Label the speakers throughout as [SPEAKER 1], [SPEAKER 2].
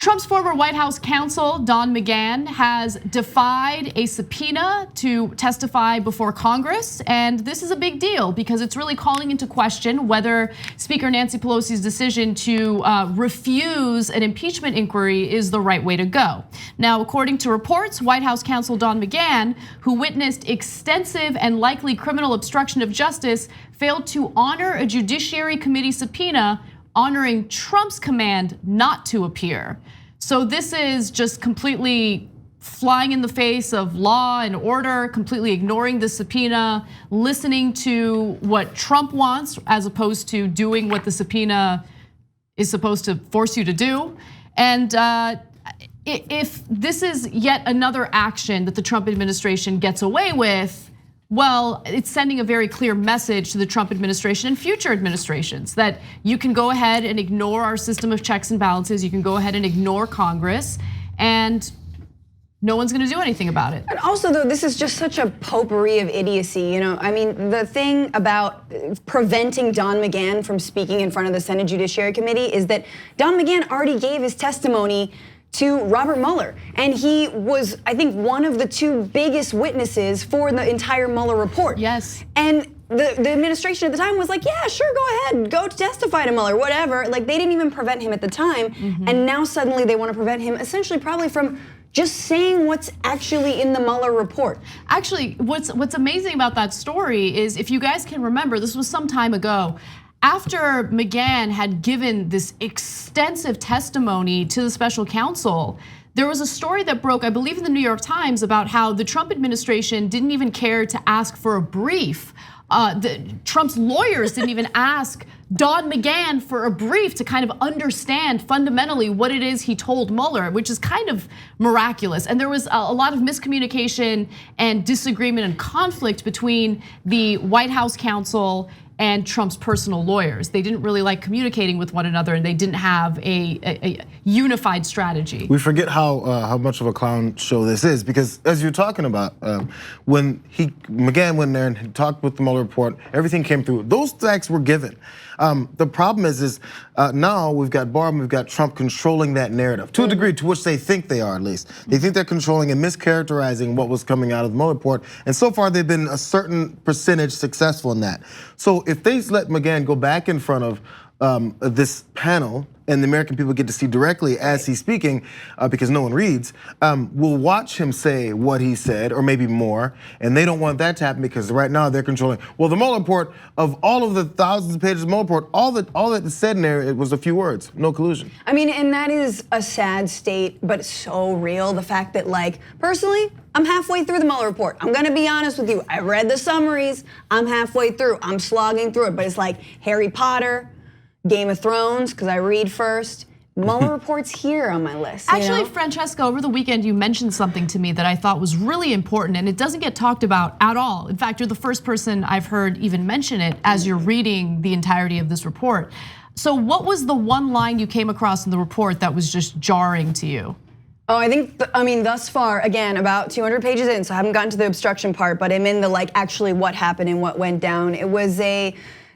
[SPEAKER 1] Trump's former White House counsel, Don McGahn, has defied a subpoena to testify before Congress. And this is a big deal because it's really calling into question whether Speaker Nancy Pelosi's decision to refuse an impeachment inquiry is the right way to go. Now, according to reports, White House counsel Don McGahn, who witnessed extensive and likely criminal obstruction of justice, failed to honor a Judiciary Committee subpoena honoring Trump's command not to appear. So this is just completely flying in the face of law and order, completely ignoring the subpoena, listening to what Trump wants as opposed to doing what the subpoena is supposed to force you to do. And if this is yet another action that the Trump administration gets away with, well, it's sending a very clear message to the Trump administration and future administrations that you can go ahead and ignore our system of checks and balances. You can go ahead and ignore Congress, and no one's gonna do anything about it.
[SPEAKER 2] And also, though, this is just such a potpourri of idiocy. I mean, the thing about preventing Don McGahn from speaking in front of the Senate Judiciary Committee is that Don McGahn already gave his testimony to Robert Mueller. And he was, I think, one of the two biggest witnesses for the entire Mueller report.
[SPEAKER 1] Yes.
[SPEAKER 2] And the administration at the time was like, yeah, sure, go ahead, go testify to Mueller, whatever. Like, they didn't even prevent him at the time. And now suddenly they want to prevent him essentially probably from just saying what's actually in the Mueller report.
[SPEAKER 1] Actually, what's amazing about that story is, if you guys can remember, this was some time ago, after McGahn had given this extensive testimony to the special counsel, there was a story that broke, I believe in the New York Times, about how the Trump administration didn't even care to ask for a brief. Trump's lawyers didn't even ask Don McGahn for a brief to kind of understand fundamentally what it is he told Mueller, which is kind of miraculous. And there was a lot of miscommunication and disagreement and conflict between the White House counsel and Trump's personal lawyers. They didn't really like communicating with one another, and they didn't have a unified strategy.
[SPEAKER 3] We forget how much of a clown show this is, because as you're talking about, when McGahn went there and he talked with the Mueller report, everything came through. Those facts were given. The problem is now we've got Barr and we've got Trump controlling that narrative to a degree to which they think they are, at least. They think they're controlling and mischaracterizing what was coming out of the Mueller report, and so far they've been a certain percentage successful in that. So if they let McGahn go back in front of this panel, and the American people get to see directly as he's speaking, because no one reads, we'll watch him say what he said, or maybe more, and they don't want that to happen because right now they're controlling. Well, the Mueller report, of all of the thousands of pages of the Mueller report, all that is said in there, it was a few words, no collusion.
[SPEAKER 2] I mean, and that is a sad state, but so real. The fact that, like, personally, I'm halfway through the Mueller report. I'm gonna be honest with you. I read the summaries, I'm halfway through, I'm slogging through it, but it's like Harry Potter, Game of Thrones, because I read first. Mueller report's here on my list.
[SPEAKER 1] Actually, Francesca, over the weekend you mentioned something to me that I thought was really important, and it doesn't get talked about at all. In fact, you're the first person I've heard even mention it as you're reading the entirety of this report. So what was the one line you came across in the report that was just jarring to you?
[SPEAKER 2] Oh, I mean, thus far, again, about 200 pages in, so I haven't gotten to the obstruction part, but I'm in the like actually what happened and what went down. It was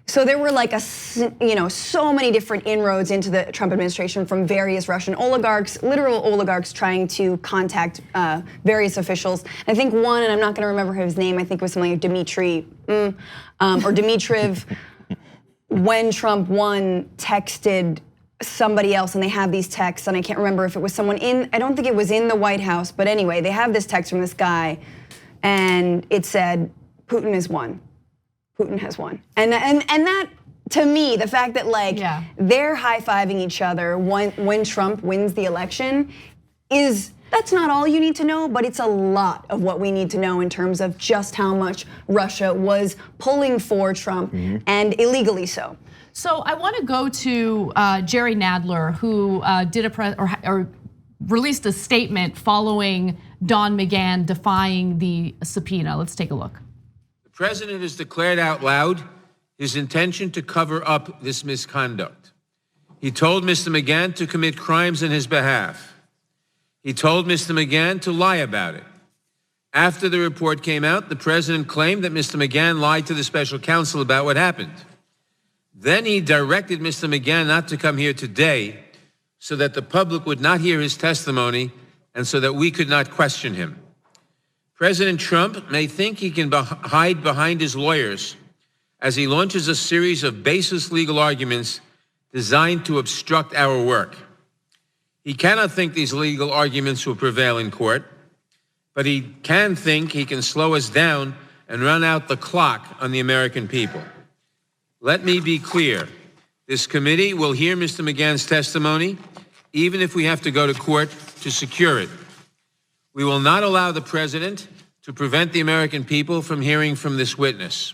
[SPEAKER 2] so there were like so many different inroads into the Trump administration from various Russian oligarchs, literal oligarchs trying to contact various officials. I think one, and I'm not gonna remember his name, I think it was something like Dmitry or Dmitriv, when Trump won, texted somebody else, and they have these texts, and I can't remember if it was someone I don't think it was in the White House, but anyway, they have this text from this guy, and it said, Putin has won. Putin has won. And that, to me, the fact that like they're high-fiving each other when Trump wins the election that's not all you need to know, but it's a lot of what we need to know in terms of just how much Russia was pulling for Trump and illegally so.
[SPEAKER 1] So I want to go to Jerry Nadler, who did or released a statement following Don McGahn defying the subpoena. Let's take a look.
[SPEAKER 4] The president has declared out loud his intention to cover up this misconduct. He told Mr. McGahn to commit crimes on his behalf. He told Mr. McGahn to lie about it. After the report came out, the president claimed that Mr. McGahn lied to the special counsel about what happened. Then he directed Mr. McGahn not to come here today so that the public would not hear his testimony and so that we could not question him. President Trump may think he can hide behind his lawyers as he launches a series of baseless legal arguments designed to obstruct our work. He cannot think these legal arguments will prevail in court, but he can think he can slow us down and run out the clock on the American people. Let me be clear. This committee will hear Mr. McGahn's testimony, even if we have to go to court to secure it. We will not allow the president to prevent the American people from hearing from this witness.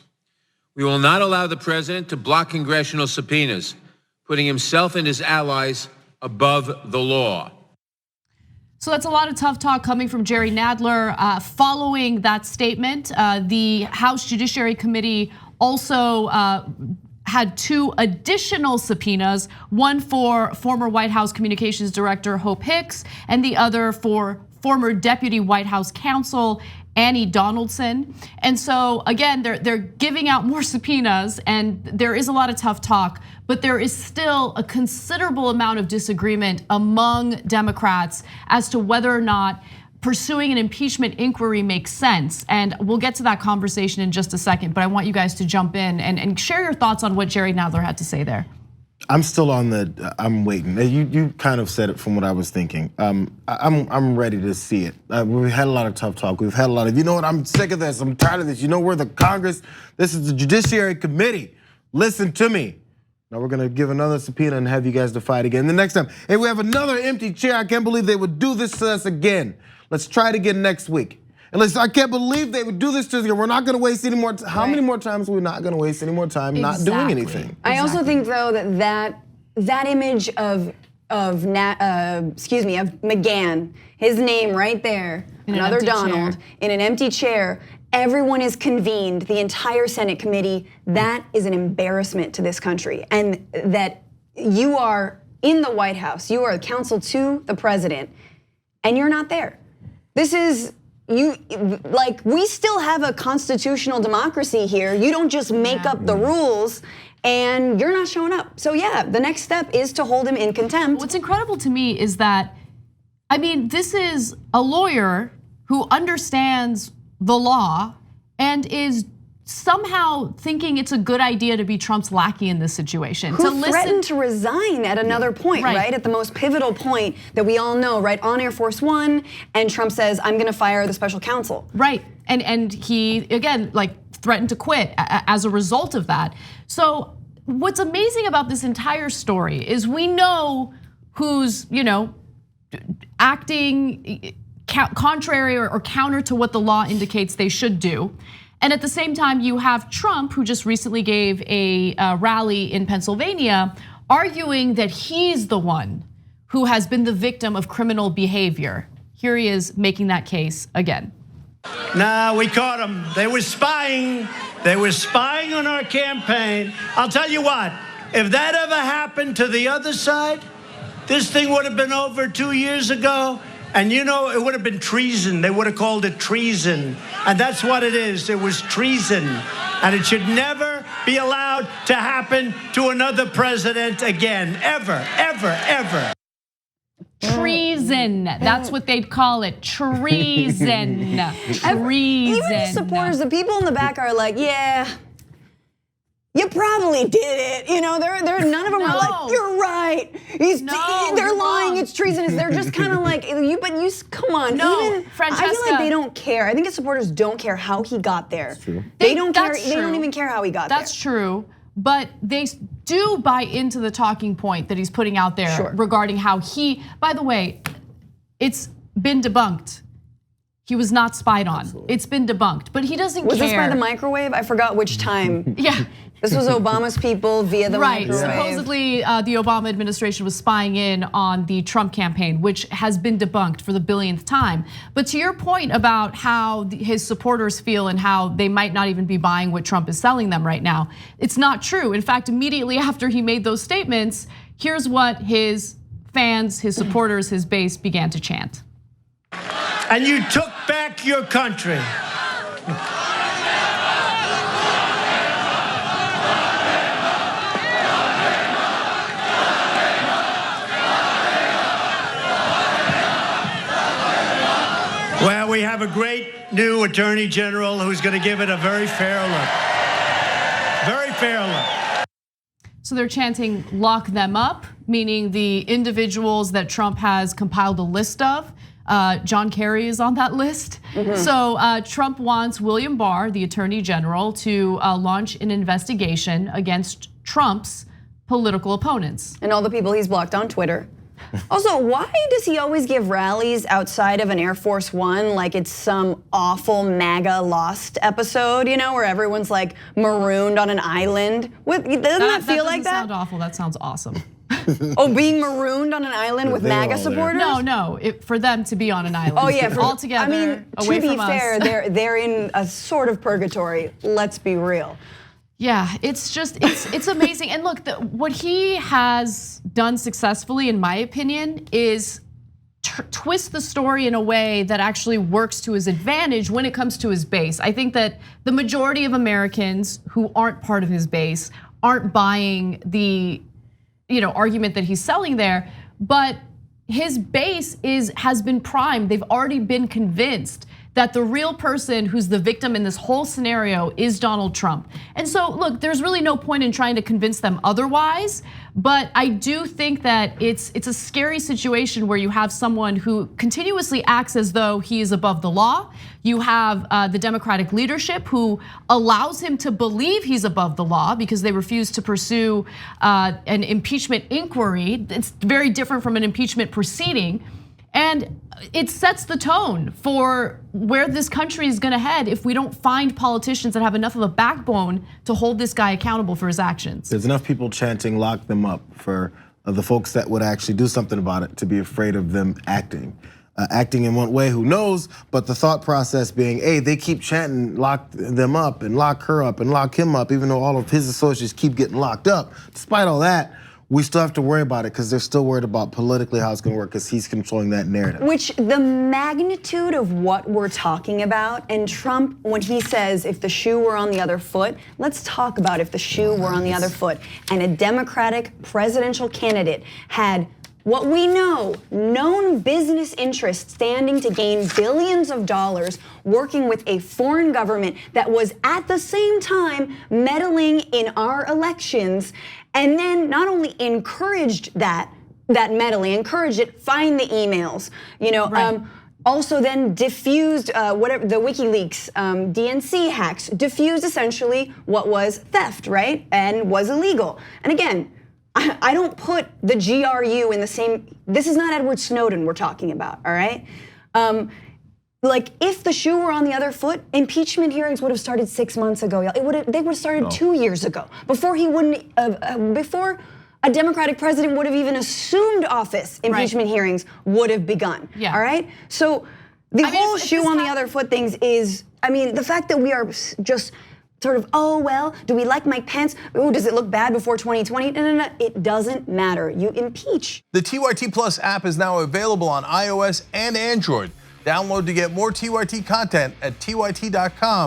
[SPEAKER 4] We will not allow the president to block congressional subpoenas, putting himself and his allies above the law.
[SPEAKER 1] So that's a lot of tough talk coming from Jerry Nadler. Following that statement, the House Judiciary Committee also had 2 additional subpoenas, one for former White House Communications Director Hope Hicks, and the other for former Deputy White House Counsel Annie Donaldson. And so again, they're giving out more subpoenas, and there is a lot of tough talk, but there is still a considerable amount of disagreement among Democrats as to whether or not pursuing an impeachment inquiry makes sense. And we'll get to that conversation in just a second, but I want you guys to jump in and share your thoughts on what Jerry Nadler had to say there.
[SPEAKER 3] I'm still on I'm waiting. You kind of said it from what I was thinking. I'm ready to see it. We've had a lot of tough talk. We've had a lot of, you know what, I'm sick of this. I'm tired of this. You know, we're the Congress. This is the Judiciary Committee. Listen to me. Now we're gonna give another subpoena and have you guys defy it again. The next time, hey, we have another empty chair. I can't believe they would do this to us again. Let's try it again next week. And I can't believe they would do this to us again. We're not gonna waste any more time. How many more times are we not gonna waste any more time not doing anything?
[SPEAKER 2] I also think though that image of McGahn, his name right there, another Donald in an empty chair. Everyone is convened, the entire Senate committee. That is an embarrassment to this country. And that you are in the White House, you are counsel to the president, and you're not there. This is, we still have a constitutional democracy here. You don't just make up the rules and you're not showing up. So yeah, the next step is to hold him in contempt.
[SPEAKER 1] What's incredible to me is that, I mean, this is a lawyer who understands the law and is somehow thinking it's a good idea to be Trump's lackey in this situation.
[SPEAKER 2] Who threatened to resign at another point, right? At the most pivotal point that we all know, right? On Air Force One, and Trump says, I'm gonna fire the special counsel.
[SPEAKER 1] Right, and he, again, threatened to quit as a result of that. So what's amazing about this entire story is we know who's, acting contrary or counter to what the law indicates they should do. And at the same time, you have Trump, who just recently gave a rally in Pennsylvania, arguing that he's the one who has been the victim of criminal behavior. Here he is making that case again.
[SPEAKER 5] Nah, we caught them. They were spying. They were spying on our campaign. I'll tell you what, if that ever happened to the other side, this thing would have been over 2 years ago. And it would have been treason. They would have called it treason. And that's what it is. It was treason. And it should never be allowed to happen to another president again. Ever, ever, ever.
[SPEAKER 1] Treason, that's what they'd call it, treason, treason.
[SPEAKER 2] Even his supporters, the people in the back are like, yeah, you probably did it. None of them are like, you're right. They're lying. It's treasonous. They're just kind of like, come on.
[SPEAKER 1] No, Francesca.
[SPEAKER 2] I feel like they don't care. I think his supporters don't care how he got there. That's true. They don't care. They don't even care how he got there.
[SPEAKER 1] That's true. But they do buy into the talking point that he's putting out there regarding how he, by the way, it's been debunked. He was not spied on. Absolutely. It's been debunked, but he doesn't care.
[SPEAKER 2] Was this by the microwave? I forgot which time.
[SPEAKER 1] Yeah.
[SPEAKER 2] This was Obama's people via the microwave.
[SPEAKER 1] Supposedly the Obama administration was spying in on the Trump campaign, which has been debunked for the billionth time. But to your point about how his supporters feel and how they might not even be buying what Trump is selling them right now, it's not true. In fact, immediately after he made those statements, here's what his fans, his supporters, his base began to chant.
[SPEAKER 5] And you took back your country. we have a great new Attorney General who's going to give it a very fair look. Very fair look.
[SPEAKER 1] So they're chanting lock them up, meaning the individuals that Trump has compiled a list of. John Kerry is on that list. So Trump wants William Barr, the Attorney General, to launch an investigation against Trump's political opponents.
[SPEAKER 2] And all the people he's blocked on Twitter. Also, why does he always give rallies outside of an Air Force One like it's some awful MAGA Lost episode, you know, where everyone's like marooned on an island? Doesn't that feel like that?
[SPEAKER 1] That doesn't sound awful, that sounds awesome.
[SPEAKER 2] Oh, being marooned on an island with MAGA supporters?
[SPEAKER 1] No, for them to be on an island.
[SPEAKER 2] Oh yeah,
[SPEAKER 1] all together.
[SPEAKER 2] I mean,
[SPEAKER 1] away
[SPEAKER 2] to be
[SPEAKER 1] from
[SPEAKER 2] fair, they're in a sort of purgatory. Let's be real.
[SPEAKER 1] Yeah, it's amazing. And look, what he has done successfully, in my opinion, is twist the story in a way that actually works to his advantage when it comes to his base. I think that the majority of Americans who aren't part of his base aren't buying the argument that he's selling there, but his base has been primed. They've already been convinced that the real person who's the victim in this whole scenario is Donald Trump. And so look, there's really no point in trying to convince them otherwise, but I do think that it's a scary situation where you have someone who continuously acts as though he is above the law. You have the Democratic leadership who allows him to believe he's above the law because they refuse to pursue an impeachment inquiry. It's very different from an impeachment proceeding. And it sets the tone for where this country is gonna head if we don't find politicians that have enough of a backbone to hold this guy accountable for his actions.
[SPEAKER 3] There's enough people chanting lock them up for the folks that would actually do something about it to be afraid of them acting. Acting in one way, who knows, but the thought process being, hey, they keep chanting lock them up and lock her up and lock him up, even though all of his associates keep getting locked up. Despite all that, we still have to worry about it because they're still worried about politically how it's gonna work because he's controlling that narrative.
[SPEAKER 2] Which the magnitude of what we're talking about, and Trump, when he says if the shoe were on the other foot, let's talk about if the shoe were on the other foot. And a Democratic presidential candidate had what we know, known business interests standing to gain billions of dollars working with a foreign government that was at the same time meddling in our elections, and then not only encouraged that meddling, encouraged it, find the emails, right. Also then diffused whatever the WikiLeaks DNC hacks, diffused essentially what was theft, right? And was illegal. And again, I don't put the GRU in the same, this is not Edward Snowden we're talking about, all right? Like if the shoe were on the other foot, impeachment hearings would have started 6 months ago. They would have started 2 years ago before before a Democratic president would have even assumed office. Impeachment hearings would have begun.
[SPEAKER 1] Yeah.
[SPEAKER 2] All right. So the whole shoe on the other foot things is, the fact that we are just sort of, oh well, do we like Mike Pence? Oh, does it look bad before 2020? No, it doesn't matter. You impeach.
[SPEAKER 6] The TYT Plus app is now available on iOS and Android. Download to get more TYT content at tyt.com/app.